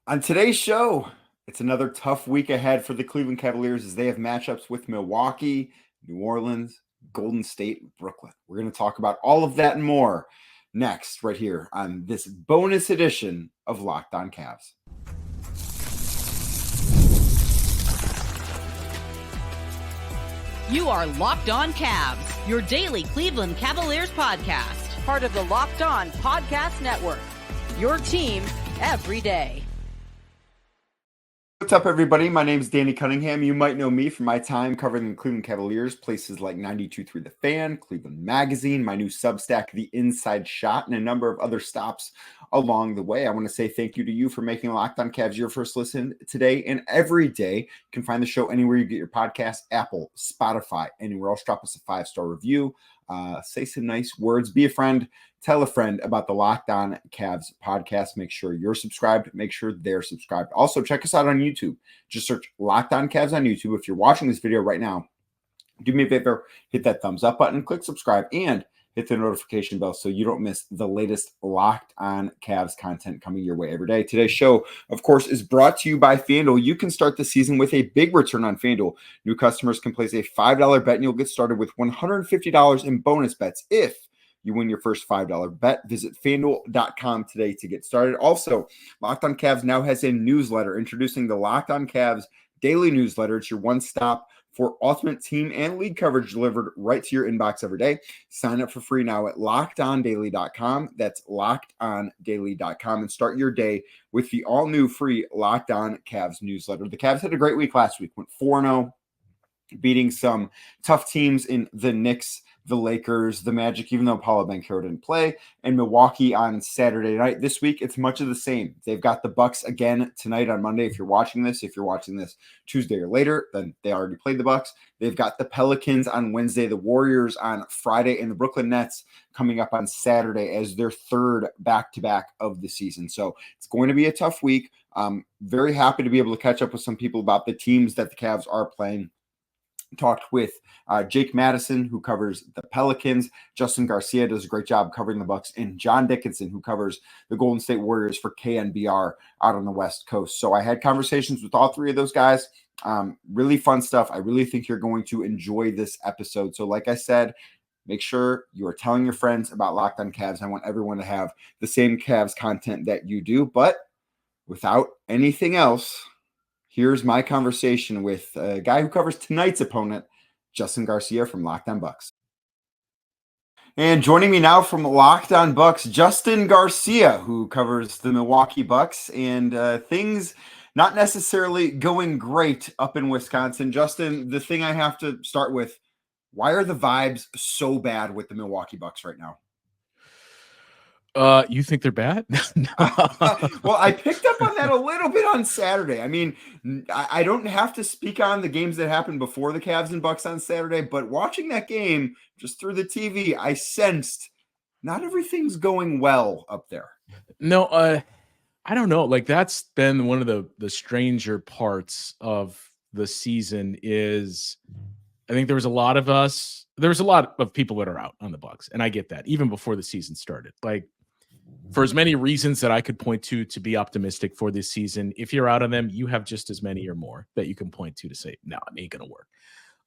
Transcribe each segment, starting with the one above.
On today's show, it's another tough week ahead for the Cleveland Cavaliers as they have matchups with Milwaukee, New Orleans, Golden State, Brooklyn. We're going to talk about all of that and more next, right here on this bonus edition of Locked On Cavs. You are Locked On Cavs, your daily Cleveland Cavaliers podcast. Part of the Locked On Podcast Network, your team every day. What's up, everybody? My name is Danny Cunningham. You might know me from my time covering the Cleveland Cavaliers, places like 92.3 The Fan, Cleveland Magazine, my new Substack, The Inside Shot, and a number of other stops along the way. I want to say thank you to you for making Locked On Cavs your first listen today and every day. You can find the show anywhere you get your podcast, Apple, Spotify, anywhere else. Drop us a 5-star review. Say some nice words. Be a friend. Tell a friend about the Locked On Cavs podcast. Make sure you're subscribed. Make sure they're subscribed. Also, check us out on YouTube. Just search Locked On Cavs on YouTube. If you're watching this video right now, do me a favor, hit that thumbs up button, click subscribe, and hit the notification bell so you don't miss the latest Locked On Cavs content coming your way every day. Today's show, of course, is brought to you by FanDuel. You can start the season with a big return on FanDuel. New customers can place a $5 bet, and you'll get started with $150 in bonus bets if you win your first $5 bet. Visit FanDuel.com today to get started. Also, Locked On Cavs now has a newsletter introducing the Locked On Cavs daily newsletter. It's your one-stop for ultimate team and league coverage delivered right to your inbox every day. Sign up for free now at LockedOnDaily.com. That's LockedOnDaily.com, and start your day with the all-new free Locked On Cavs newsletter. The Cavs had a great week last week. Went 4-0, beating some tough teams in the Knicks, the Lakers, the Magic, even though Paulo Banchero didn't play, and Milwaukee on Saturday night. This week, it's much of the same. They've got the Bucks again tonight on Monday. If you're watching this Tuesday or later, then they already played the Bucks. They've got the Pelicans on Wednesday, the Warriors on Friday, and the Brooklyn Nets coming up on Saturday as their third back-to-back of the season. So it's going to be a tough week. I'm very happy to be able to catch up with some people about the teams that the Cavs are playing. Talked with Jake Madison, who covers the Pelicans. Justin Garcia does a great job covering the Bucks, and John Dickinson, who covers the Golden State Warriors for KNBR out on the West Coast. So I had conversations with all three of those guys. Really fun stuff. I really think you're going to enjoy this episode. So like I said, make sure you are telling your friends about Locked On Cavs. I want everyone to have the same Cavs content that you do. But without anything else, here's my conversation with a guy who covers tonight's opponent, Justin Garcia from Locked On Bucks. And joining me now from Locked On Bucks, Justin Garcia, who covers the Milwaukee Bucks, and things not necessarily going great up in Wisconsin. Justin, the thing I have to start with, why are the vibes so bad with the Milwaukee Bucks right now? You think they're bad? Well, I picked up on that a little bit on Saturday. I mean, I don't have to speak on the games that happened before the Cavs and Bucks on Saturday, but watching that game just through the TV, I sensed not everything's going well up there. No, I don't know. Like, that's been one of the stranger parts of the season is I think there was a lot of people that are out on the Bucks, and I get that even before the season started. Like, for as many reasons that I could point to be optimistic for this season, if you're out on them, you have just as many or more that you can point to say, no, it ain't going to work.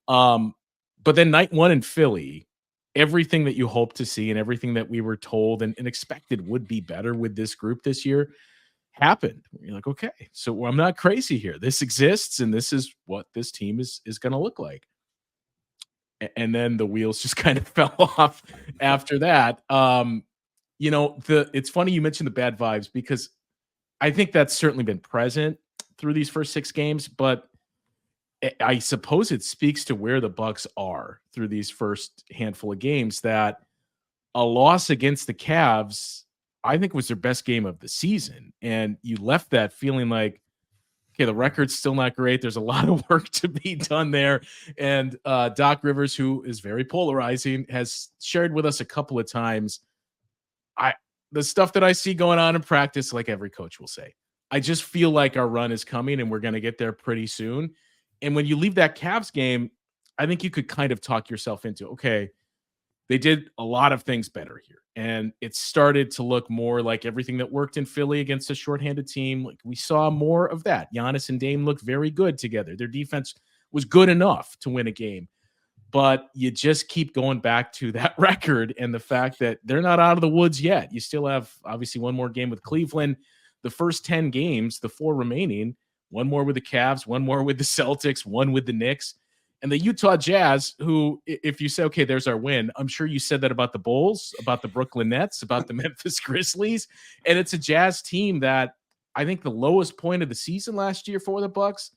But then night one in Philly, everything that you hope to see and everything that we were told and expected would be better with this group this year happened. You're like, okay, so I'm not crazy here. This exists, and this is what this team is going to look like. And then the wheels just kind of fell off after that. It's funny you mentioned the bad vibes because I think that's certainly been present through these first 6 games, but I suppose it speaks to where the Bucks are through these first handful of games that a loss against the Cavs, I think, was their best game of the season. And you left that feeling like, okay, the record's still not great. There's a lot of work to be done there. And Doc Rivers, who is very polarizing, has shared with us a couple of times, the stuff that I see going on in practice, like every coach will say, I just feel like our run is coming and we're going to get there pretty soon. And when you leave that Cavs game, I think you could kind of talk yourself into, okay, they did a lot of things better here. And it started to look more like everything that worked in Philly against a shorthanded team. Like we saw more of that. Giannis and Dame looked very good together. Their defense was good enough to win a game. But you just keep going back to that record and the fact that they're not out of the woods yet. You still have, obviously, one more game with Cleveland. The first 10 games, the 4 remaining, one more with the Cavs, one more with the Celtics, one with the Knicks. And the Utah Jazz, who, if you say, okay, there's our win, I'm sure you said that about the Bulls, about the Brooklyn Nets, about the Memphis Grizzlies. And it's a Jazz team that I think the lowest point of the season last year for the Bucks,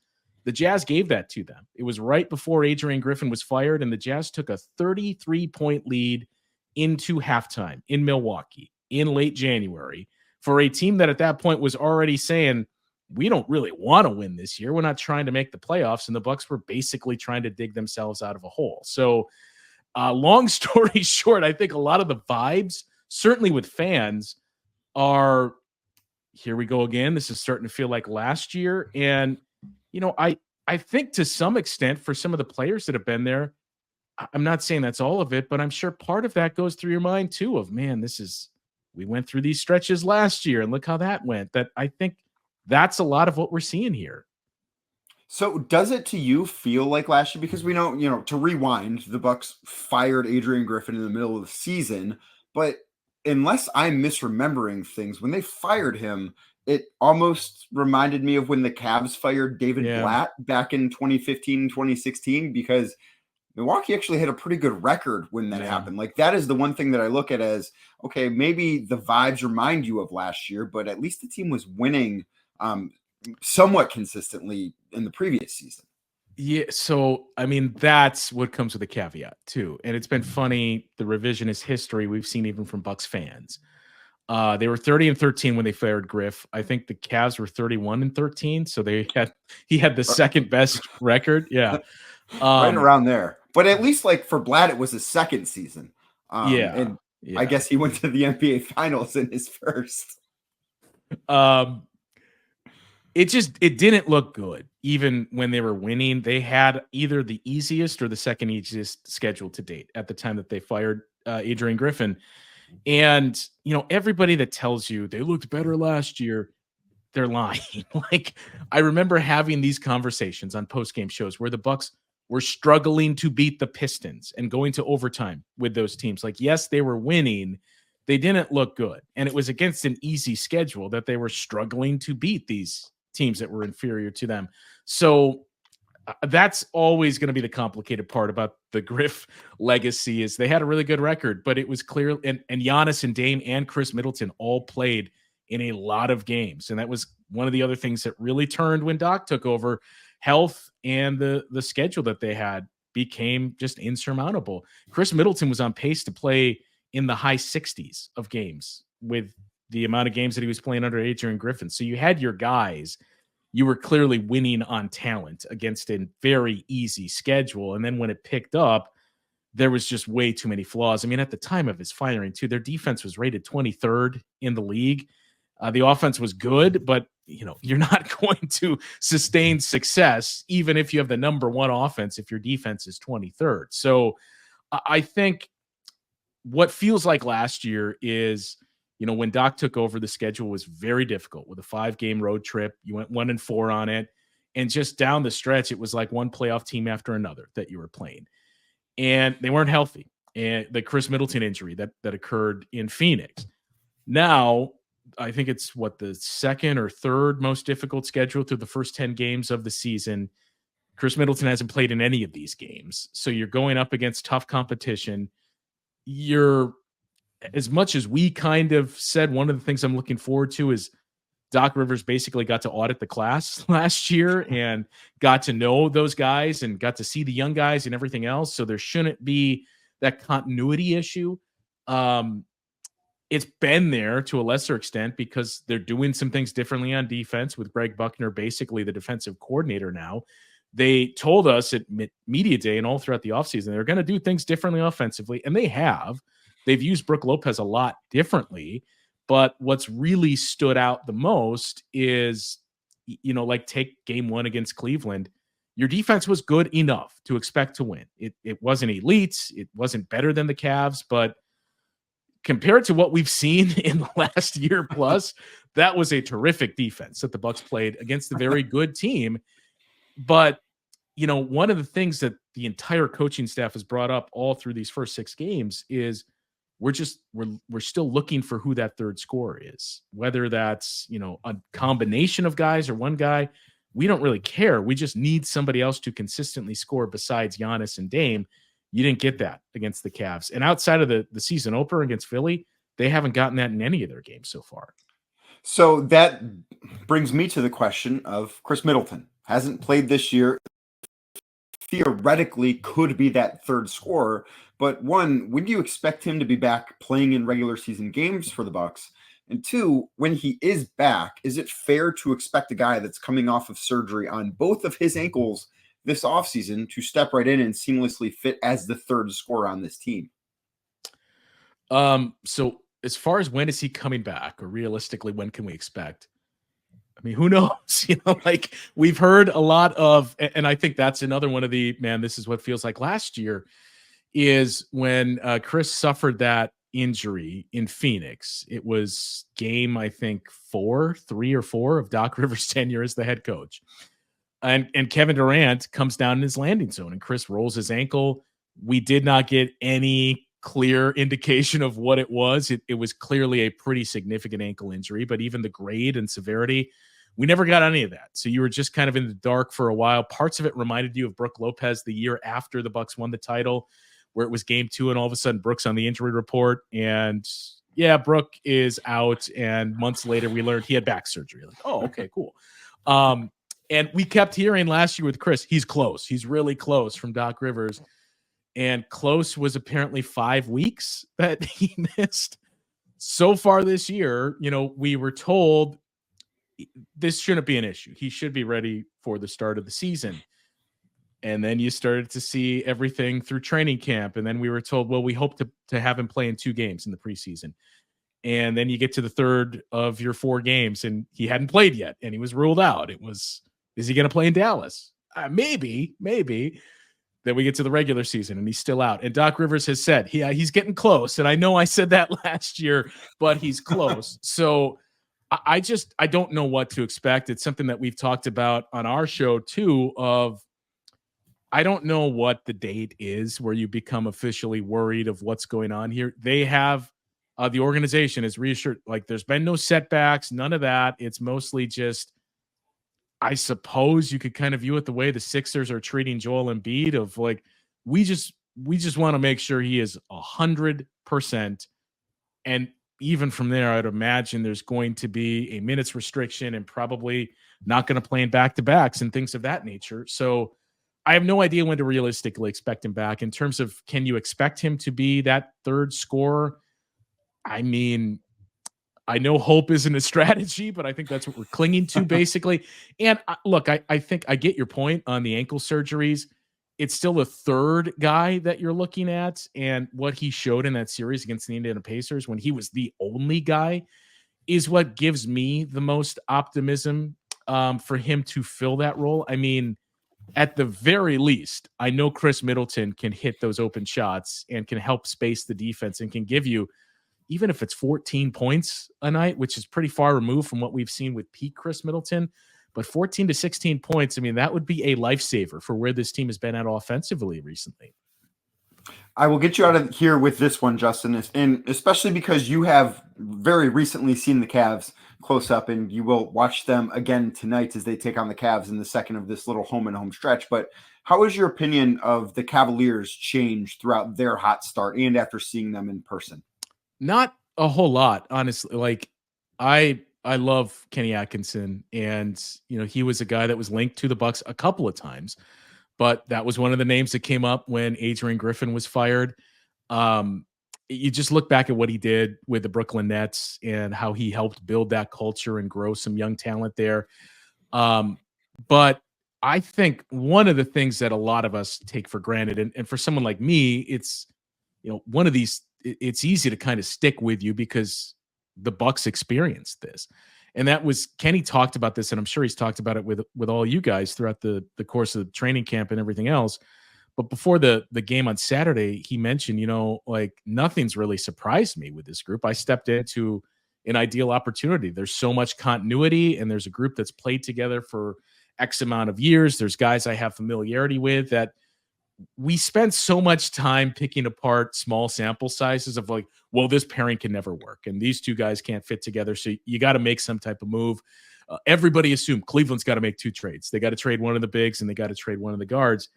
the Jazz gave that to them. It was right before Adrian Griffin was fired, and the Jazz took a 33-point lead into halftime in Milwaukee in late January for a team that at that point was already saying, we don't really want to win this year. We're not trying to make the playoffs, and the Bucks were basically trying to dig themselves out of a hole. So long story short, I think a lot of the vibes, certainly with fans, are here we go again. This is starting to feel like last year. And I think to some extent for some of the players that have been there, I'm not saying that's all of it, but I'm sure part of that goes through your mind too of, man, we went through these stretches last year and look how that went. That I think that's a lot of what we're seeing here. So does it to you feel like last year? Because we know, to rewind, the Bucks fired Adrian Griffin in the middle of the season, but unless I'm misremembering things, when they fired him, it almost reminded me of when the Cavs fired David Blatt back in 2015, 2016, because Milwaukee actually had a pretty good record when that happened. Like that is the one thing that I look at as, okay, maybe the vibes remind you of last year, but at least the team was winning somewhat consistently in the previous season. Yeah. So, I mean, that's what comes with a caveat too. And it's been funny, the revisionist history we've seen even from Bucks fans. They were 30-13 when they fired Griff. I think the Cavs were 31-13. So he had the second best record. Yeah. Right around there. But at least like for Blatt, it was his second season. And I guess he went to the NBA finals in his first. It didn't look good. Even when they were winning, they had either the easiest or the second easiest schedule to date at the time that they fired Adrian Griffin. And, everybody that tells you they looked better last year, they're lying. Like, I remember having these conversations on post-game shows where the Bucks were struggling to beat the Pistons and going to overtime with those teams. Like, yes, they were winning. They didn't look good. And it was against an easy schedule that they were struggling to beat these teams that were inferior to them. So that's always going to be the complicated part about the Griff legacy is they had a really good record, but it was clear. And Giannis and Dame and Chris Middleton all played in a lot of games. And that was one of the other things that really turned when Doc took over. Health and the schedule that they had became just insurmountable. Chris Middleton was on pace to play in the high 60s of games with the amount of games that he was playing under Adrian Griffin. So you had your guys. You were clearly winning on talent against a very easy schedule. And then when it picked up, there was just way too many flaws. I mean, at the time of his firing, too, their defense was rated 23rd in the league. The offense was good, but you're not going to sustain success, even if you have the number one offense, if your defense is 23rd. So I think what feels like last year is, when Doc took over, the schedule was very difficult with a 5-game road trip. You went 1-4 on it. And just down the stretch, it was like one playoff team after another that you were playing. And they weren't healthy. And the Chris Middleton injury that occurred in Phoenix. Now, I think it's the second or third most difficult schedule through the first 10 games of the season. Chris Middleton hasn't played in any of these games. So you're going up against tough competition. As much as we kind of said, one of the things I'm looking forward to is Doc Rivers basically got to audit the class last year and got to know those guys and got to see the young guys and everything else. So there shouldn't be that continuity issue. It's been there to a lesser extent because they're doing some things differently on defense with Greg Buckner, basically the defensive coordinator now. They told us at media day and all throughout the offseason, they're going to do things differently offensively. And they have. They've used Brook Lopez a lot differently, but what's really stood out the most is, like take game 1 against Cleveland. your defense was good enough to expect to win. It wasn't elite. It wasn't better than the Cavs, but compared to what we've seen in the last year plus, that was a terrific defense that the Bucks played against a very good team. But, you know, one of the things that the entire coaching staff has brought up all through these first 6 games is we're still looking for who that third scorer is, whether that's, you know, a combination of guys or one guy. We don't really care. We just need somebody else to consistently score besides Giannis and Dame. You didn't get that against the Cavs. And outside of the season opener against Philly, they haven't gotten that in any of their games so far. So that brings me to the question of Chris Middleton. Hasn't played this year. Theoretically could be that third scorer. But one, when do you expect him to be back playing in regular season games for the Bucks? And two, when he is back, is it fair to expect a guy that's coming off of surgery on both of his ankles this offseason to step right in and seamlessly fit as the third scorer on this team? So as far as when is he coming back, or realistically, when can we expect? I mean, who knows? You know, like we've heard a lot of, and I think that's another one of the, man, this is what feels like last year, is when Chris suffered that injury in Phoenix. It was game, I think, 3 or 4 of Doc Rivers' tenure as the head coach. And Kevin Durant comes down in his landing zone and Chris rolls his ankle. We did not get any clear indication of what it was. It was clearly a pretty significant ankle injury, but even the grade and severity, we never got any of that. So you were just kind of in the dark for a while. Parts of it reminded you of Brook Lopez the year after the Bucks won the title, where it was game 2 and all of a sudden Brook's on the injury report and yeah, Brook is out. And months later we learned he had back surgery. Like, oh, okay, cool. And we kept hearing last year with Chris, he's close. He's really close from Doc Rivers. And close was apparently 5 weeks that he missed. So far this year, you know, we were told this shouldn't be an issue. He should be ready for the start of the season. And then you started to see everything through training camp. And then we were told, well, we hope to have him play in 2 games in the preseason. And then you get to the third of your 4 games and he hadn't played yet and he was ruled out. It was, is he going to play in Dallas? Maybe. Then we get to the regular season and he's still out. And Doc Rivers has said he's getting close. And I know I said that last year, but he's close. So I don't know what to expect. It's something that we've talked about on our show too, of I don't know what the date is where you become officially worried of what's going on here. They have the organization is reassured, like there's been no setbacks, none of that. It's mostly just, I suppose you could kind of view it the way the Sixers are treating Joel Embiid, of like, we just want to make sure he is 100%. And even from there, I'd imagine there's going to be a minutes restriction and probably not going to play in back-to-backs and things of that nature. So I have no idea when to realistically expect him back. In terms of, can you expect him to be that third scorer? I mean, I know hope isn't a strategy, but I think that's what we're clinging to basically. And look, I think I get your point on the ankle surgeries. It's still a third guy that you're looking at. And what he showed in that series against the Indiana Pacers when he was the only guy is what gives me the most optimism for him to fill that role. I mean, at the very least, I know Chris Middleton can hit those open shots and can help space the defense and can give you, even if it's 14 points a night, which is pretty far removed from what we've seen with peak Chris Middleton, but 14 to 16 points, I mean, that would be a lifesaver for where this team has been at offensively recently. I will get you out of here with this one, Justin, and especially because you have very recently seen the Cavs close up, and you will watch them again tonight as they take on the Cavs in the second of this little home-and-home stretch. But how has your opinion of the Cavaliers changed throughout their hot start and after seeing them in person? Not a whole lot, honestly. Like, I love Kenny Atkinson, and you know, he was a guy that was linked to the Bucks a couple of times, but that was one of the names that came up when Adrian Griffin was fired. You just look back at what he did with the Brooklyn Nets and how he helped build that culture and grow some young talent there. But I think one of the things that a lot of us take for granted, and for someone like me, it's, you know, one of these, it's easy to kind of stick with you because the Bucks experienced this. And that was, Kenny talked about this, and I'm sure he's talked about it with all you guys throughout the course of training camp and everything else. But before the game on Saturday, he mentioned, like, nothing's really surprised me with this group. I stepped into an ideal opportunity. There's so much continuity, and there's a group that's played together for X amount of years. There's guys I have familiarity with that we spent so much time picking apart small sample sizes of like, well, this pairing can never work, and these two guys can't fit together. So you got to make some type of move. Everybody assumed Cleveland's got to make two trades. They got to trade one of the bigs and they got to trade one of the guards.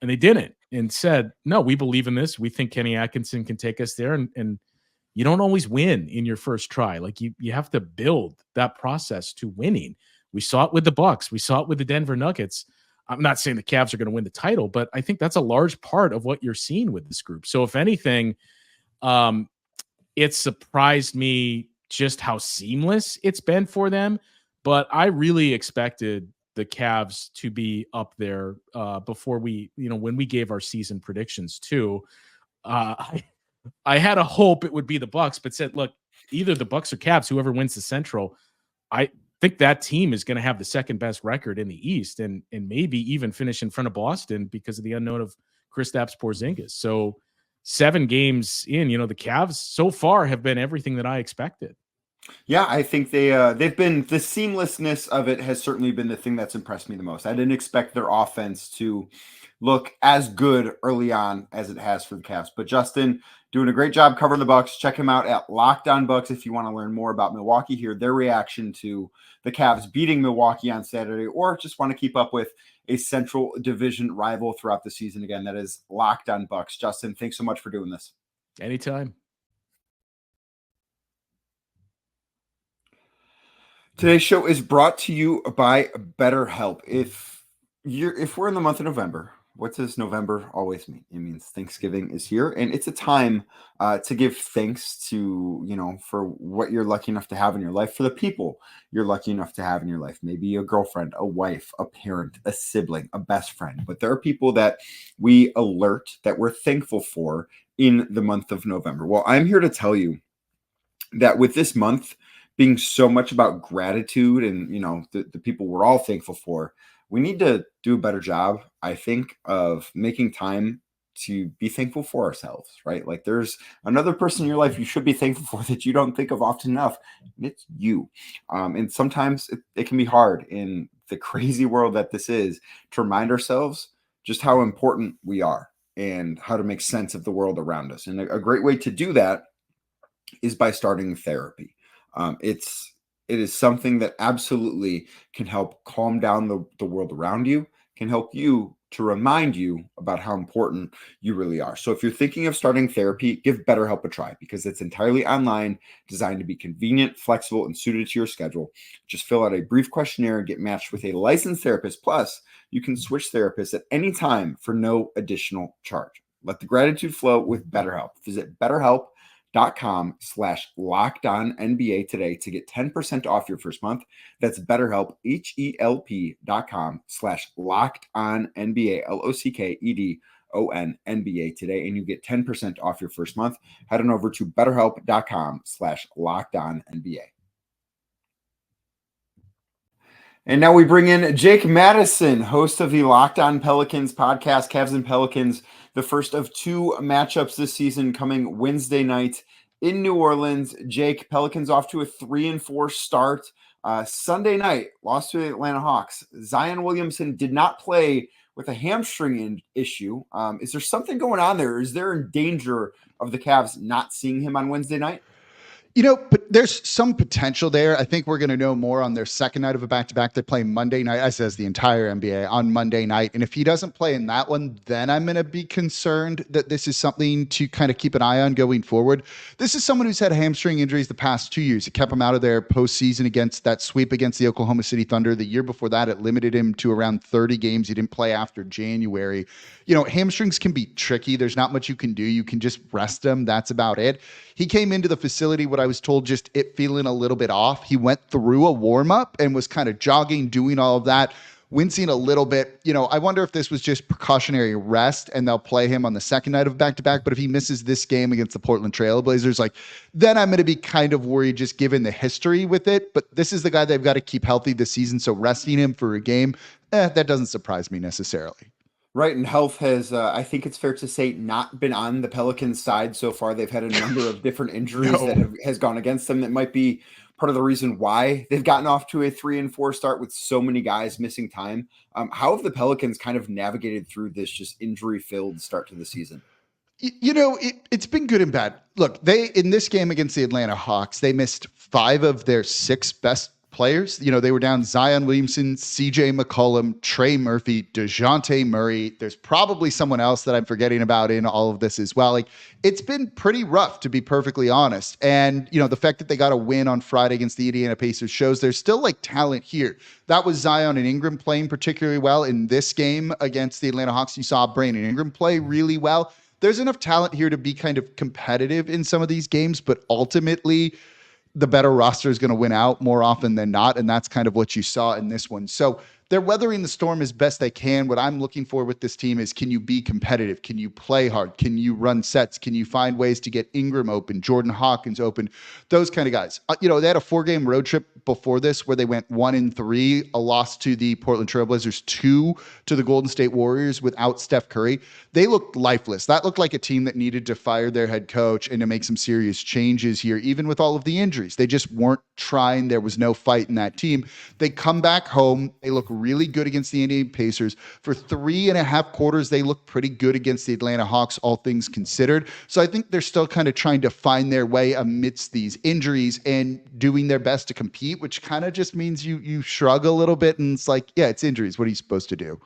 And they didn't, and said, no, we believe in this. We think Kenny Atkinson can take us there. And you don't always win in your first try. Like you have to build that process to winning. We saw it with the Bucks. We saw it with the Denver Nuggets. I'm not saying the Cavs are going to win the title, but I think that's a large part of what you're seeing with this group. So if anything, it surprised me just how seamless it's been for them. But I really expected the Cavs to be up there before we, when we gave our season predictions too. I had a hope it would be the Bucks, but said, look, either the Bucks or Cavs, whoever wins the Central, I think that team is going to have the second best record in the East and maybe even finish in front of Boston because of the unknown of Kristaps Porzingis. So 7 games in, the Cavs so far have been everything that I expected. Yeah, I think they've been, the seamlessness of it has certainly been the thing that's impressed me the most. I didn't expect their offense to look as good early on as it has for the Cavs. But Justin, doing a great job covering the Bucks. Check him out at Locked On Bucks if you want to learn more about Milwaukee, hear their reaction to the Cavs beating Milwaukee on Saturday, or just want to keep up with a Central Division rival throughout the season. Again, that is Locked On Bucks. Justin, thanks so much for doing this. Anytime. Today's show is brought to you by BetterHelp. If we're in the month of November, what does November always mean? It means Thanksgiving is here, and it's a time to give thanks to, for what you're lucky enough to have in your life, for the people you're lucky enough to have in your life. Maybe a girlfriend, a wife, a parent, a sibling, a best friend. But there are people that we alert that we're thankful for in the month of November. Well, I'm here to tell you that with this month being so much about gratitude and, the people we're all thankful for, we need to do a better job, I think, of making time to be thankful for ourselves, right? Like there's another person in your life you should be thankful for that you don't think of often enough. And it's you. And sometimes it can be hard in the crazy world that this is to remind ourselves just how important we are and how to make sense of the world around us. And a great way to do that is by starting therapy. It is something that absolutely can help calm down the world around you, can help you to remind you about how important you really are. So if you're thinking of starting therapy, give BetterHelp a try because it's entirely online, designed to be convenient, flexible, and suited to your schedule. Just fill out a brief questionnaire and get matched with a licensed therapist. Plus, you can switch therapists at any time for no additional charge. Let the gratitude flow with BetterHelp. Visit BetterHelp.com/LockedOnNBA today to get 10% off your first month. That's BetterHelp, HELP.com/LockedOnNBA, LOCKEDONNBA today, and you get 10% off your first month. Head on over to BetterHelp.com/LockedOnNBA. And now we bring in Jake Madison, host of the Locked On Pelicans podcast, Cavs and Pelicans, the first of 2 matchups this season coming Wednesday night in New Orleans. Jake, Pelicans off to a 3-4 start. Sunday night, lost to the Atlanta Hawks. Zion Williamson did not play with a hamstring issue. Is there something going on there? Is there in danger of the Cavs not seeing him on Wednesday night? But there's some potential there. I think we're going to know more on their second night of a back-to-back. They play Monday night, as says the entire NBA, on Monday night. And if he doesn't play in that one, then I'm going to be concerned that this is something to kind of keep an eye on going forward. This is someone who's had hamstring injuries the past 2 years. It kept him out of their postseason against that sweep against the Oklahoma City Thunder. The year before that, it limited him to around 30 games. He didn't play after January. Hamstrings can be tricky. There's not much you can do. You can just rest them. That's about it. He came into the facility, what I was told, just it feeling a little bit off. He went through a warm-up and was kind of jogging, doing all of that. wincing a little bit. I wonder if this was just precautionary rest and they'll play him on the second night of back-to-back. But if he misses this game against the Portland Trail Blazers, then I'm going to be kind of worried just given the history with it. But this is the guy they've got to keep healthy this season. So resting him for a game, that doesn't surprise me necessarily. Right, and health has, I think it's fair to say, not been on the Pelicans' side so far. They've had a number of different injuries that has gone against them. That might be part of the reason why they've gotten off to a 3-4 start with so many guys missing time. How have the Pelicans kind of navigated through this just injury-filled start to the season? It's been good and bad. Look, in this game against the Atlanta Hawks, they missed 5 of their 6 best players. They were down Zion Williamson, CJ McCollum, Trey Murphy, DeJounte Murray. There's probably someone else that I'm forgetting about in all of this as well. It's been pretty rough, to be perfectly honest. And, the fact that they got a win on Friday against the Indiana Pacers shows there's still talent here. That was Zion and Ingram playing particularly well. In this game against the Atlanta Hawks, you saw Brandon Ingram play really well. There's enough talent here to be kind of competitive in some of these games, but ultimately the better roster is going to win out more often than not. And that's kind of what you saw in this one. So they're weathering the storm as best they can. What I'm looking for with this team is, can you be competitive? Can you play hard? Can you run sets? Can you find ways to get Ingram open, Jordan Hawkins open, those kind of guys? They had a 4-game road trip before this where they went 1-3, a loss to the Portland Trail Blazers, 2 to the Golden State Warriors without Steph Curry. They looked lifeless. That looked like a team that needed to fire their head coach and to make some serious changes here, even with all of the injuries. They just weren't trying. There was no fight in that team. They come back home. They look really good against the Indiana Pacers. For 3.5 quarters, they look pretty good against the Atlanta Hawks, all things considered. So I think they're still kind of trying to find their way amidst these injuries and doing their best to compete, which kind of just means you shrug a little bit and it's it's injuries. What are you supposed to do?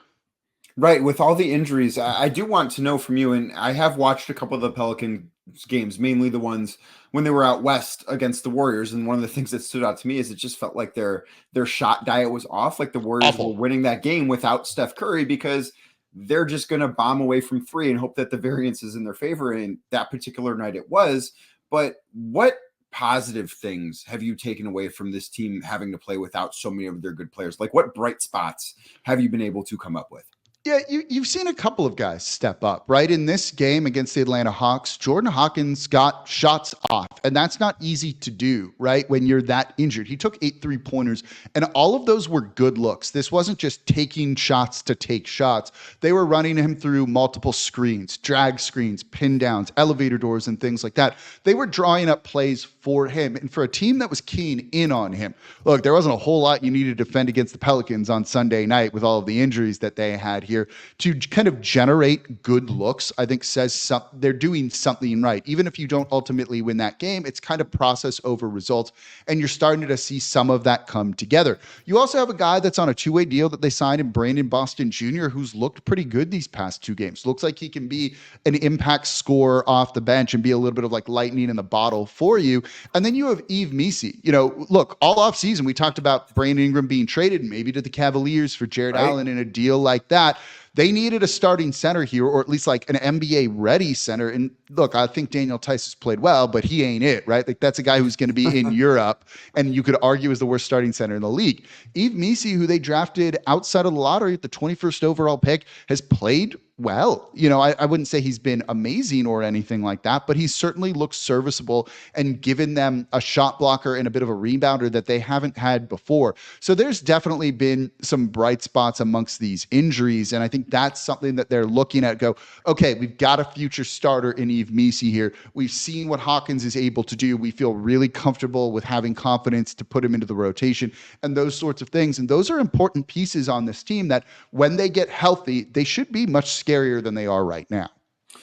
Right. With all the injuries, I do want to know from you, and I have watched a couple of the Pelican games, mainly the ones when they were out west against the Warriors. And one of the things that stood out to me is it just felt like their shot diet was off. Like the Warriors were winning that game without Steph Curry because they're just going to bomb away from 3 and hope that the variance is in their favor. And that particular night it was. But what positive things have you taken away from this team having to play without so many of their good players? Like what bright spots have you been able to come up with? Yeah, you've seen a couple of guys step up, right? In this game against the Atlanta Hawks, Jordan Hawkins got shots off, and that's not easy to do, right? When you're that injured. He took 8 3-pointers, and all of those were good looks. This wasn't just taking shots to take shots. They were running him through multiple screens, drag screens, pin downs, elevator doors, and things like that. They were drawing up plays for him, and for a team that was keen in on him. Look, there wasn't a whole lot you needed to defend against the Pelicans on Sunday night with all of the injuries that they had here. To kind of generate good looks, I think says they're doing something right. Even if you don't ultimately win that game, it's kind of process over results, and you're starting to see some of that come together. You also have a guy that's on a 2-way deal that they signed in Brandon Boston Jr., who's looked pretty good these past 2 games. Looks like he can be an impact scorer off the bench and be a little bit of lightning in the bottle for you. And then you have Yves Missi. Look, all offseason we talked about Brandon Ingram being traded maybe to the Cavaliers for Jared Allen in a deal like that. They needed a starting center here, or at least an NBA-ready center. And look, I think Daniel Tice has played well, but he ain't it, right? That's a guy who's going to be in Europe, and you could argue is the worst starting center in the league. Yves Missi, who they drafted outside of the lottery at the 21st overall pick, has played well. I wouldn't say he's been amazing or anything like that, but he certainly looks serviceable and given them a shot blocker and a bit of a rebounder that they haven't had before. So there's definitely been some bright spots amongst these injuries. And I think that's something that they're looking at, okay, we've got a future starter in Yves Missi here. We've seen what Hawkins is able to do. We feel really comfortable with having confidence to put him into the rotation and those sorts of things. And those are important pieces on this team that when they get healthy, they should be much scarier than they are right now.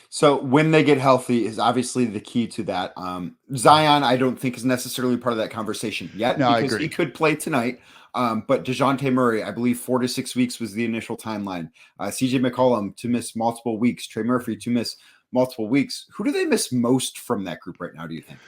So when they get healthy is obviously the key to that. Zion, I don't think is necessarily part of that conversation yet. No, because I agree. He could play tonight. But DeJounte Murray, I believe 4 to 6 weeks was the initial timeline. CJ McCollum to miss multiple weeks. Trey Murphy to miss multiple weeks. Who do they miss most from that group right now, do you think?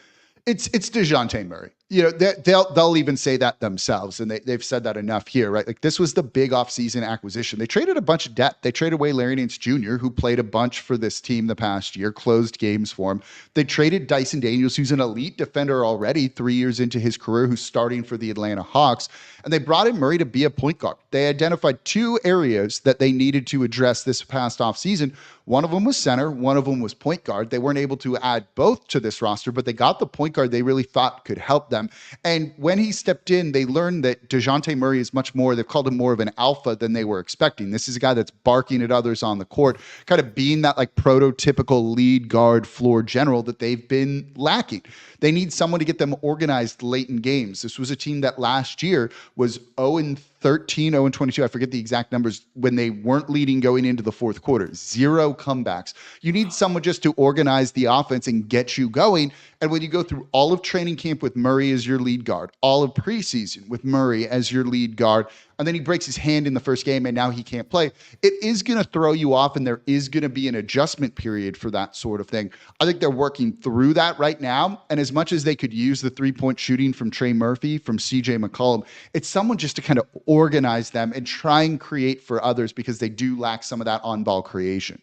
It's DeJounte Murray. they'll even say that themselves, and they've said that enough here, right? Like, this was the big offseason acquisition. They traded a bunch of depth. They traded away Larry Nance Jr., who played a bunch for this team the past year, closed games for him. They traded Dyson Daniels, who's an elite defender already 3 years into his career, who's starting for the Atlanta Hawks. And they brought in Murray to be a point guard. They identified 2 areas that they needed to address this past offseason. One of them was center. One of them was point guard. They weren't able to add both to this roster, but they got the point guard they really thought could help them. And when he stepped in, they learned that DeJounte Murray is much more, they've called him more of an alpha than they were expecting. This is a guy that's barking at others on the court, kind of being that like prototypical lead guard floor general that they've been lacking. They need someone to get them organized late in games. This was a team that last year was 0-13, 0-22. I forget the exact numbers when they weren't leading going into the fourth quarter. 0 comebacks. You need someone just to organize the offense and get you going. And when you go through all of training camp with Murray as your lead guard, all of preseason with Murray as your lead guard, and then he breaks his hand in the first game and now he can't play, it is going to throw you off, and there is going to be an adjustment period for that sort of thing. I think they're working through that right now. And as much as they could use the 3-point shooting from Trey Murphy, from CJ McCollum, it's someone just to kind of organize them and try and create for others, because they do lack some of that on-ball creation.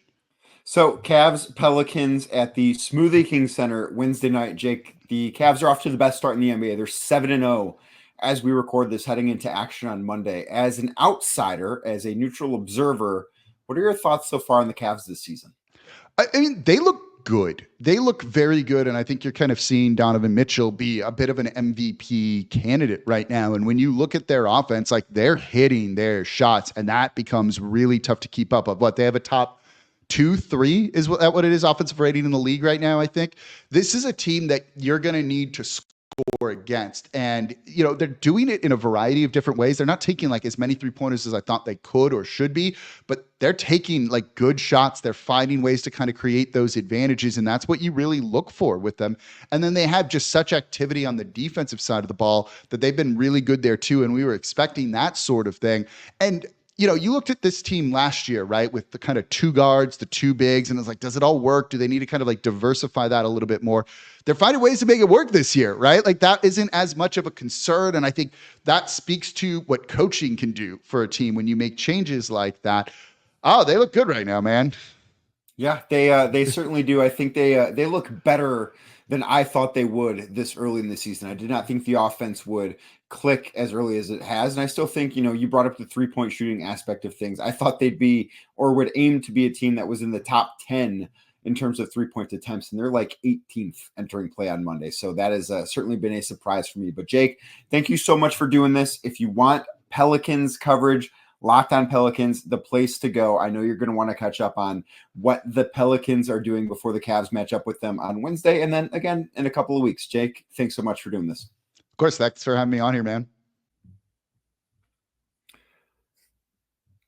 So Cavs Pelicans at the Smoothie King Center Wednesday night. Jake, the Cavs are off to the best start in the NBA. They're 7-0 as we record this, heading into action on Monday. As an outsider, as a neutral observer, what are your thoughts so far on the Cavs this season? I mean, they look good. They look very good. And I think you're kind of seeing Donovan Mitchell be a bit of an MVP candidate right now. And when you look at their offense, like, they're hitting their shots, and that becomes really tough to keep up. Of what they have a top 2-3 is what it is offensive rating in the league right now. I think this is a team that you're going to need to score against, and they're doing it in a variety of different ways. They're not taking like as many 3-pointers as I thought they could or should be, but they're taking like good shots. They're finding ways to kind of create those advantages, and that's what you really look for with them. And then they have just such activity on the defensive side of the ball that they've been really good there too, and we were expecting that sort of thing. And you looked at this team last year, right, with the kind of 2 guards, the 2 bigs, and it's like, does it all work? Do they need to kind of like diversify that a little bit more? They're finding ways to make it work this year, right? Like, that isn't as much of a concern. And I think that speaks to what coaching can do for a team when you make changes like that. Oh, they look good right now, man. Yeah, they certainly do. I think they look better than I thought they would this early in the season. I did not think the offense would click as early as it has. And I still think, you brought up the 3-point shooting aspect of things. I thought they'd be, or would aim to be, a team that was in the top 10 in terms of 3-point attempts. And they're like 18th entering play on Monday. So that has certainly been a surprise for me. But Jake, thank you so much for doing this. If you want Pelicans coverage, Locked On Pelicans, the place to go. I know you're going to want to catch up on what the Pelicans are doing before the Cavs match up with them on Wednesday, and then again in a couple of weeks. Jake, thanks so much for doing this. Of course, thanks for having me on here, man.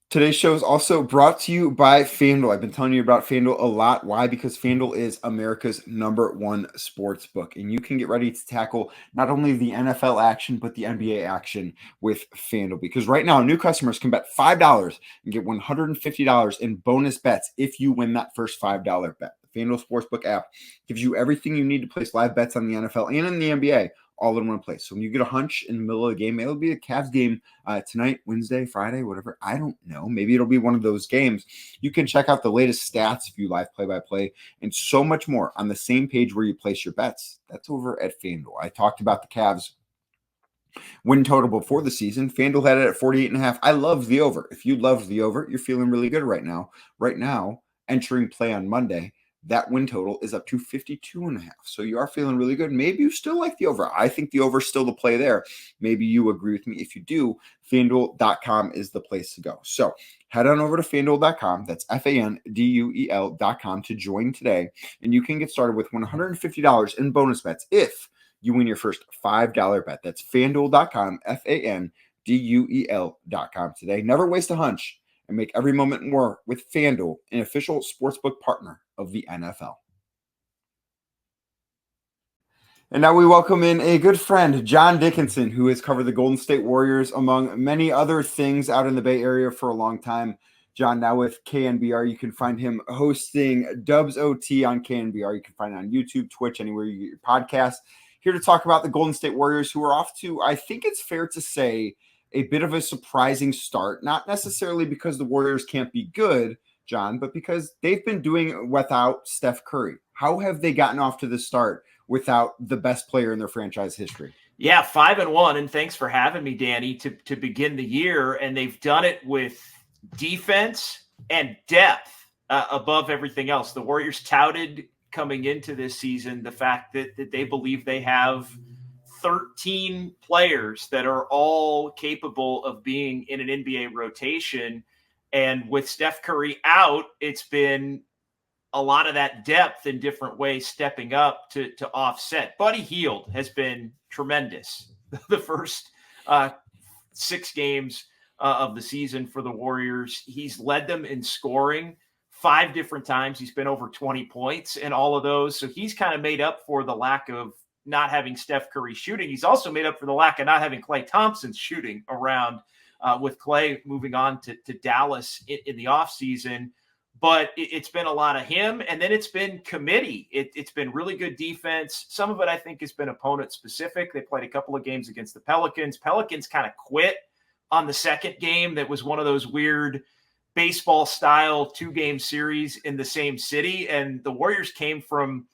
Today's show is also brought to you by FanDuel. I've been telling you about FanDuel a lot. Why? Because FanDuel is America's #1 sports book, and you can get ready to tackle not only the NFL action, but the NBA action with FanDuel. Because right now, new customers can bet $5 and get $150 in bonus bets if you win that first $5 bet. The FanDuel Sportsbook app gives you everything you need to place live bets on the NFL and in the NBA, all in one place. So when you get a hunch in the middle of the game, it'll be a Cavs game tonight, Wednesday, Friday, whatever. I don't know. Maybe it'll be one of those games. You can check out the latest stats, view live play-by-play, and so much more on the same page where you place your bets. That's over at FanDuel. I talked about the Cavs win total before the season. FanDuel had it at 48.5. I love the over. If you love the over, you're feeling really good right now. Right now, entering play on Monday, that win total is up to 52.5. So you are feeling really good. Maybe you still like the over. I think the over is still the play there. Maybe you agree with me. If you do, FanDuel.com is the place to go. So head on over to FanDuel.com. That's FanDuel.com to join today. And you can get started with $150 in bonus bets if you win your first $5 bet. That's FanDuel.com, FanDuel.com today. Never waste a hunch, and make every moment more with FanDuel, an official sportsbook partner of the NFL. And now we welcome in a good friend, John Dickinson, who has covered the Golden State Warriors, among many other things, out in the Bay Area for a long time. John, now with KNBR, you can find him hosting Dubs OT on KNBR. You can find it on YouTube, Twitch, anywhere you get your podcast. here to talk about the Golden State Warriors, who are off to, I think it's fair to say, a bit of a surprising start. Not necessarily because the Warriors can't be good, John, but because they've been doing without Steph Curry. How have they gotten off to this start without the best player in their franchise history? Yeah, 5-1, and thanks for having me, Danny, to begin the year. And they've done it with defense and depth above everything else. The Warriors touted coming into this season the fact that they believe they have 13 players that are all capable of being in an NBA rotation. And with Steph Curry out, it's been a lot of that depth in different ways stepping up to offset. Buddy Hield has been tremendous the first 6 games of the season for the Warriors. He's led them in scoring 5 different times. He's been over 20 points in all of those. So he's kind of made up for the lack of not having Steph Curry shooting. He's also made up for the lack of not having Klay Thompson shooting around with Klay moving on to Dallas in the offseason. But it's been a lot of him, and then it's been committee. It's been really good defense. Some of it, I think, has been opponent-specific. They played a couple of games against the Pelicans. Pelicans kind of quit on the second game. That was one of those weird baseball-style 2-game series in the same city, and the Warriors came from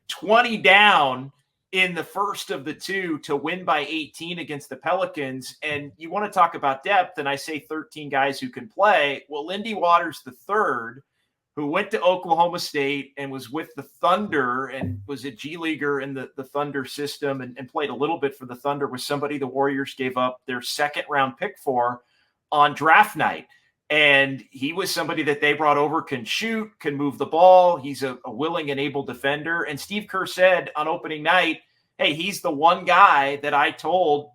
20 down in the first of the 2 to win by 18 against the Pelicans. And you want to talk about depth, and I say 13 guys who can play. Well, Lindy Waters III, who went to Oklahoma State and was with the Thunder and was a G Leaguer in the Thunder system and played a little bit for the Thunder, was somebody the Warriors gave up their second-round pick for on draft night. And he was somebody that they brought over, can shoot, can move the ball. He's a willing and able defender. And Steve Kerr said on opening night, hey, he's the one guy that I told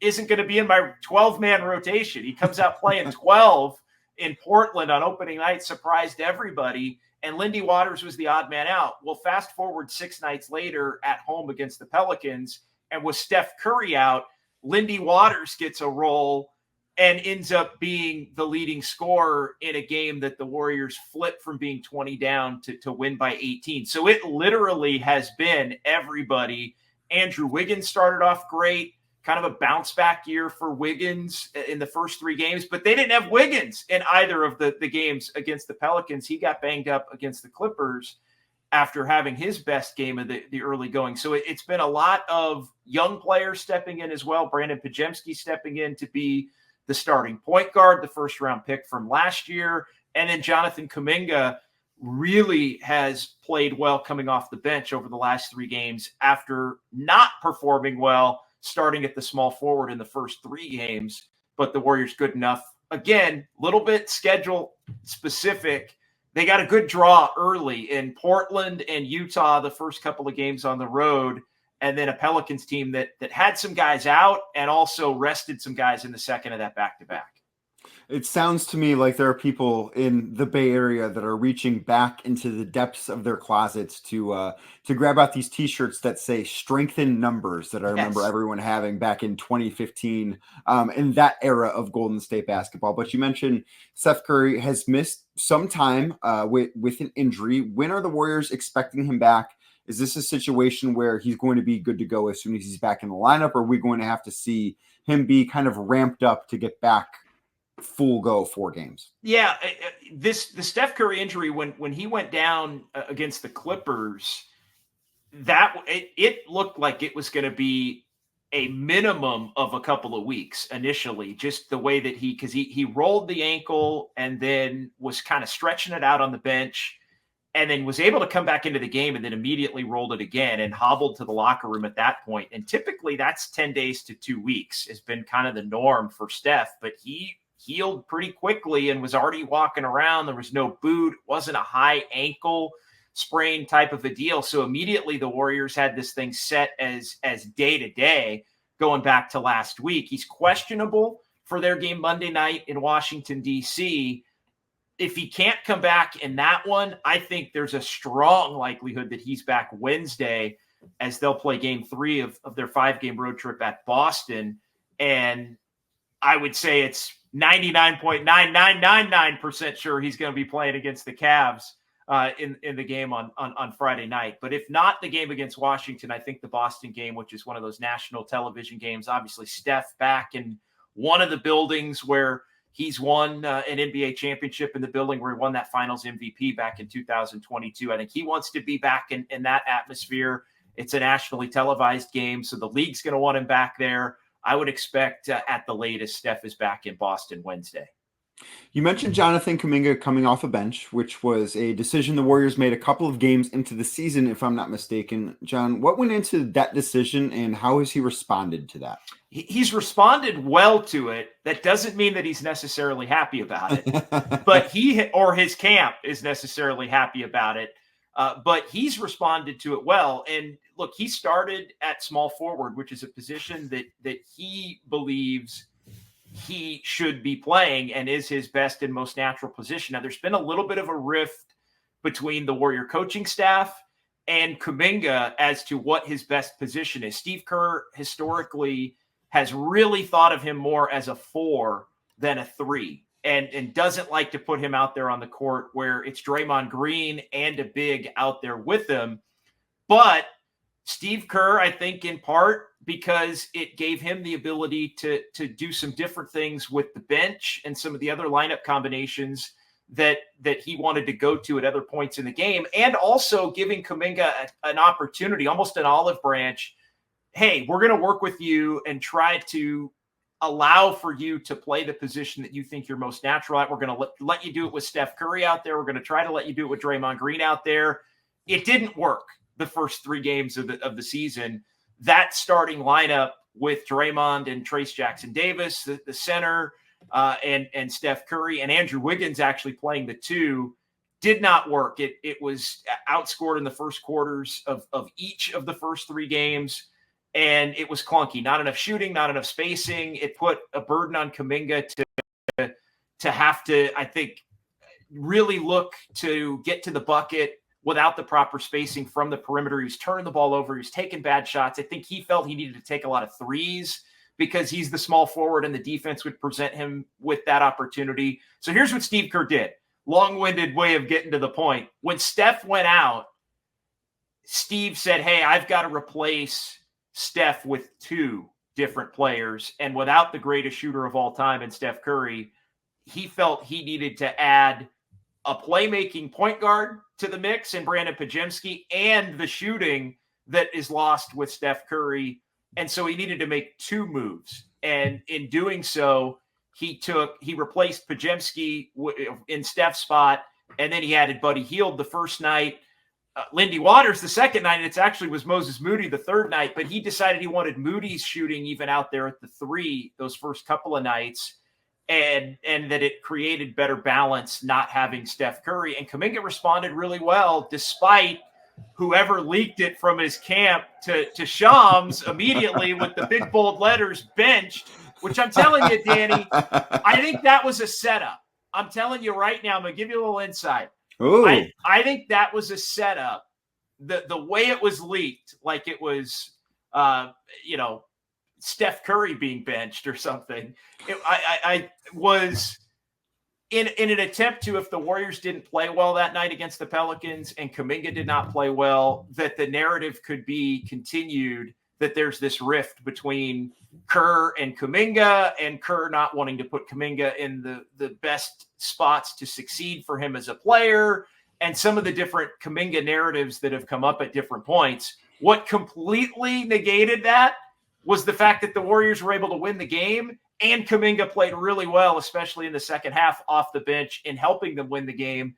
isn't going to be in my 12-man rotation. He comes out playing 12 in Portland on opening night, surprised everybody. And Lindy Waters was the odd man out. Well, fast forward 6 nights later at home against the Pelicans, and with Steph Curry out, Lindy Waters gets a role and ends up being the leading scorer in a game that the Warriors flipped from being 20 down to win by 18. So it literally has been everybody. Andrew Wiggins started off great, kind of a bounce back year for Wiggins in the first 3 games, but they didn't have Wiggins in either of the games against the Pelicans. He got banged up against the Clippers after having his best game of the early going. So it's been a lot of young players stepping in as well. Brandon Pajemski stepping in to be the starting point guard, the first-round pick from last year. And then Jonathan Kuminga really has played well coming off the bench over the last 3 games after not performing well starting at the small forward in the first 3 games. But the Warriors good enough. Again, a little bit schedule specific. They got a good draw early in Portland and Utah the first couple of games on the road, and then a Pelicans team that had some guys out and also rested some guys in the second of that back-to-back. It sounds to me like there are people in the Bay Area that are reaching back into the depths of their closets to grab out these T-shirts that say "Strength in Numbers" that I remember everyone having back in 2015 in that era of Golden State basketball. But you mentioned Steph Curry has missed some time with an injury. When are the Warriors expecting him back? Is this a situation where he's going to be good to go as soon as he's back in the lineup, or are we going to have to see him be kind of ramped up to get back full go 4 games? Yeah, the Steph Curry injury when he went down against the Clippers, it looked like it was going to be a minimum of a couple of weeks initially, just the way that he rolled the ankle and then was kind of stretching it out on the bench, and then was able to come back into the game and then immediately rolled it again and hobbled to the locker room at that point. And typically that's 10 days to 2 weeks has been kind of the norm for Steph, but he healed pretty quickly and was already walking around. There was no boot. It wasn't a high ankle sprain type of a deal. So immediately the Warriors had this thing set as day to day going back to last week. He's questionable for their game Monday night in Washington, D.C. If he can't come back in that one, I think there's a strong likelihood that he's back Wednesday as they'll play game 3 of their 5-game road trip at Boston. And I would say it's 99.9999% sure he's going to be playing against the Cavs in the game on Friday night. But if not the game against Washington, I think the Boston game, which is one of those national television games, obviously Steph back in one of the buildings where he's won an NBA championship, in the building where he won that finals MVP back in 2022. I think he wants to be back in that atmosphere. It's a nationally televised game, so the league's going to want him back there. I would expect at the latest, Steph is back in Boston Wednesday. You mentioned Jonathan Kuminga coming off a bench, which was a decision the Warriors made a couple of games into the season, if I'm not mistaken. John, what went into that decision and how has he responded to that? He's responded well to it. That doesn't mean that he's necessarily happy about it, but he or his camp is necessarily happy about it. But he's responded to it well. And look, he started at small forward, which is a position that he believes he should be playing and is his best and most natural position. Now, there's been a little bit of a rift between the Warrior coaching staff and Kuminga as to what his best position is. Steve Kerr historically has really thought of him more as a 4 than a 3, and doesn't like to put him out there on the court where it's Draymond Green and a big out there with him. But Steve Kerr, I think in part because it gave him the ability to do some different things with the bench and some of the other lineup combinations that he wanted to go to at other points in the game, and also giving Kuminga an opportunity, almost an olive branch. Hey, we're going to work with you and try to allow for you to play the position that you think you're most natural at. We're going to let you do it with Steph Curry out there. We're going to try to let you do it with Draymond Green out there. It didn't work the first 3 games of the season. That starting lineup with Draymond and Trace Jackson-Davis, the center, and Steph Curry, and Andrew Wiggins actually playing the 2, did not work. It was outscored in the first quarters of each of the first 3 games, and it was clunky. Not enough shooting, not enough spacing. It put a burden on Kuminga to have to, I think, really look to get to the bucket without the proper spacing from the perimeter. He was turning the ball over. He was taking bad shots. I think he felt he needed to take a lot of threes because he's the small forward and the defense would present him with that opportunity. So here's what Steve Kerr did. Long-winded way of getting to the point. When Steph went out, Steve said, hey, I've got to replace Steph with 2 different players. And without the greatest shooter of all time in Steph Curry, he felt he needed to add a playmaking point guard to the mix in Brandon Podziemski and the shooting that is lost with Steph Curry. And so he needed to make 2 moves. And in doing so, he replaced Podziemski in Steph's spot. And then he added Buddy Hield the first night, Lindy Waters the second night. And it actually was Moses Moody the third night, but he decided he wanted Moody's shooting even out there at the 3, those first couple of nights. And that it created better balance not having Steph Curry. And Kuminga responded really well, despite whoever leaked it from his camp to Shams immediately with the big bold letters benched, which I'm telling you, Danny, I think that was a setup. I'm telling you right now, I'm going to give you a little insight. I think that was a setup. The way it was leaked, like it was, Steph Curry being benched or something. I was in an attempt to, if the Warriors didn't play well that night against the Pelicans and Kuminga did not play well, that the narrative could be continued that there's this rift between Kerr and Kuminga, and Kerr not wanting to put Kuminga in the best spots to succeed for him as a player, and some of the different Kuminga narratives that have come up at different points. What completely negated that was the fact that the Warriors were able to win the game, and Kuminga played really well, especially in the second half off the bench in helping them win the game.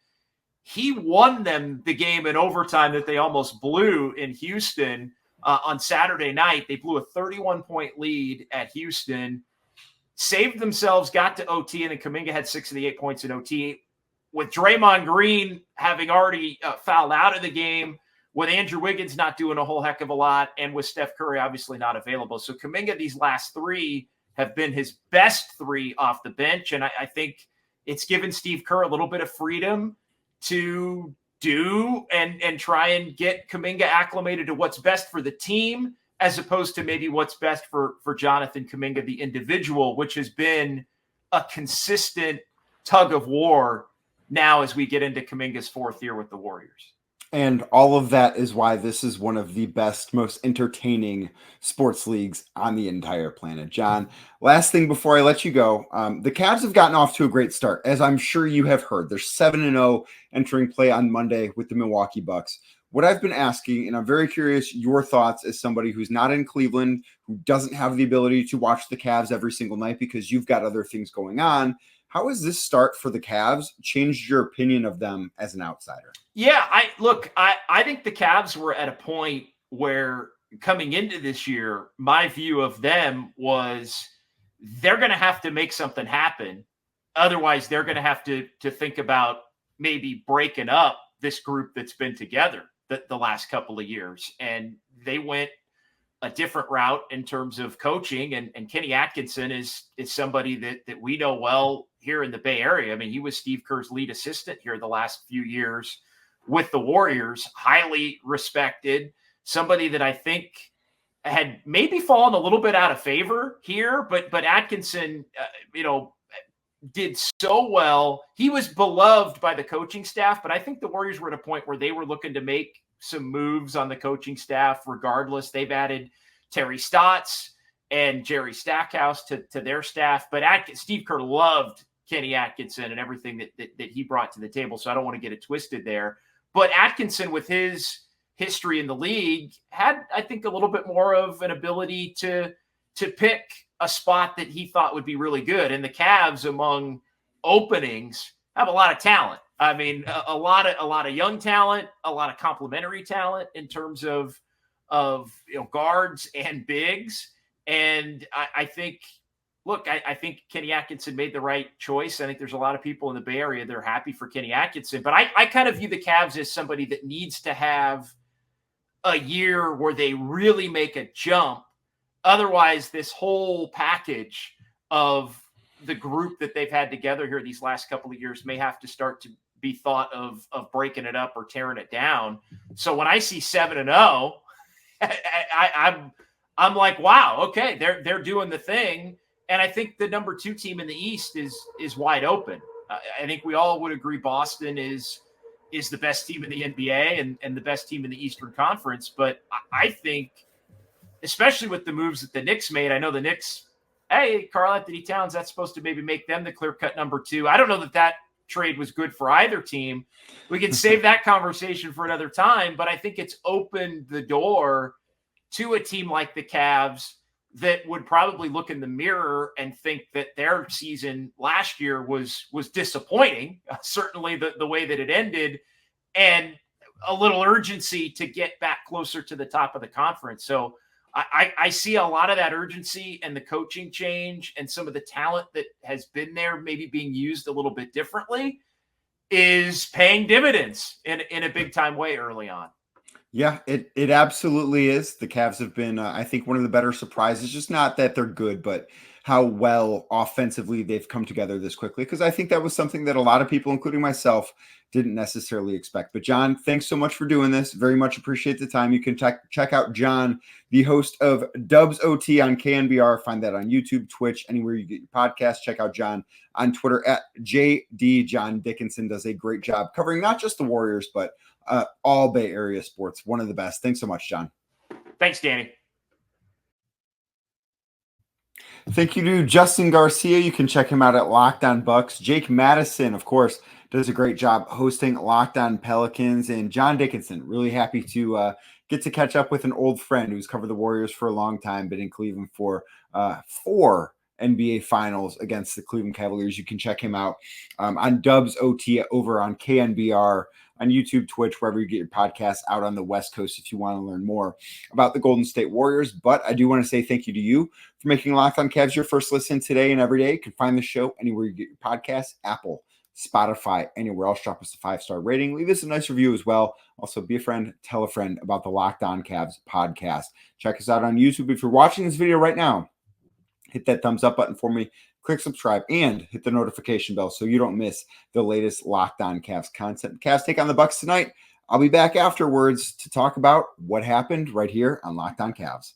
He won them the game in overtime that they almost blew in Houston on Saturday night. They blew a 31-point lead at Houston, saved themselves, got to OT, and then Kuminga had 6 of the 8 points in OT. With Draymond Green having already fouled out of the game, with Andrew Wiggins not doing a whole heck of a lot, and with Steph Curry obviously not available. So Kuminga, these last 3 have been his best 3 off the bench, and I think it's given Steve Kerr a little bit of freedom to do and try and get Kuminga acclimated to what's best for the team, as opposed to maybe what's best for Jonathan Kuminga, the individual, which has been a consistent tug of war now as we get into Kuminga's fourth year with the Warriors. And all of that is why this is one of the best, most entertaining sports leagues on the entire planet. John, last thing before I let you go, the Cavs have gotten off to a great start, as I'm sure you have heard. They're 7-0 entering play on Monday with the Milwaukee Bucks. What I've been asking, and I'm very curious your thoughts as somebody who's not in Cleveland, who doesn't have the ability to watch the Cavs every single night because you've got other things going on. How has this start for the Cavs changed your opinion of them as an outsider? Yeah, I think the Cavs were at a point where coming into this year, my view of them was they're going to have to make something happen. Otherwise, they're going to have to think about maybe breaking up this group that's been together the last couple of years. And they went a different route in terms of coaching. And Kenny Atkinson is somebody that we know well here in the Bay Area. I mean, he was Steve Kerr's lead assistant here the last few years with the Warriors, highly respected, somebody that I think had maybe fallen a little bit out of favor here, but Atkinson, did so well. He was beloved by the coaching staff, but I think the Warriors were at a point where they were looking to make some moves on the coaching staff. Regardless, they've added Terry Stotts and Jerry Stackhouse to their staff, but Steve Kerr loved Kenny Atkinson and everything that he brought to the table. So I don't want to get it twisted there. But Atkinson, with his history in the league, had, I think, a little bit more of an ability to pick a spot that he thought would be really good. And the Cavs, among openings, have a lot of talent. I mean, a lot of young talent, a lot of complementary talent in terms of guards and bigs. And I think Kenny Atkinson made the right choice. I think there's a lot of people in the Bay Area that are happy for Kenny Atkinson. But I kind of view the Cavs as somebody that needs to have a year where they really make a jump. Otherwise, this whole package of the group that they've had together here these last couple of years may have to start to be thought of breaking it up or tearing it down. So when I see 7-0, I'm like, wow, okay, they're doing the thing. And I think the number 2 team in the East is wide open. I think we all would agree Boston is the best team in the NBA and the best team in the Eastern Conference. But I think, especially with the moves that the Knicks made, I know the Knicks, hey, Karl-Anthony Towns, that's supposed to maybe make them the clear-cut number 2. I don't know that trade was good for either team. We can save that conversation for another time, but I think it's opened the door to a team like the Cavs that would probably look in the mirror and think that their season last year was disappointing, certainly the way that it ended, and a little urgency to get back closer to the top of the conference. So I see a lot of that urgency and the coaching change and some of the talent that has been there maybe being used a little bit differently is paying dividends in a big time way early on. Yeah, it absolutely is. The Cavs have been, I think, one of the better surprises. Just not that they're good, but how well offensively they've come together this quickly. Because I think that was something that a lot of people, including myself, didn't necessarily expect. But John, thanks so much for doing this. Very much appreciate the time. You can check out John, the host of Dubs OT on KNBR. Find that on YouTube, Twitch, anywhere you get your podcast. Check out John on Twitter at JD. John Dickinson does a great job covering not just the Warriors, but all Bay Area sports. One of the best. Thanks so much, John. Thanks, Danny. Thank you to Justin Garcia. You can check him out at Locked On Bucks. Jake Madison, of course, does a great job hosting Locked On Pelicans. And John Dickinson, really happy to get to catch up with an old friend who's covered the Warriors for a long time, been in Cleveland for 4 NBA Finals against the Cleveland Cavaliers. You can check him out on Dubs OT over on KNBR, on YouTube, Twitch, wherever you get your podcasts, out on the West Coast if you want to learn more about the Golden State Warriors. But I do want to say thank you to you for making Locked On Cavs your first listen today and every day. You can find the show anywhere you get your podcasts, Apple, Spotify, anywhere else. Drop us a 5-star rating. Leave us a nice review as well. Also, be a friend, tell a friend about the Locked On Cavs podcast. Check us out on YouTube. If you're watching this video right now, hit that thumbs up button for me. Click subscribe and hit the notification bell so you don't miss the latest Locked On Cavs content. Cavs take on the Bucks tonight. I'll be back afterwards to talk about what happened right here on Locked On Cavs.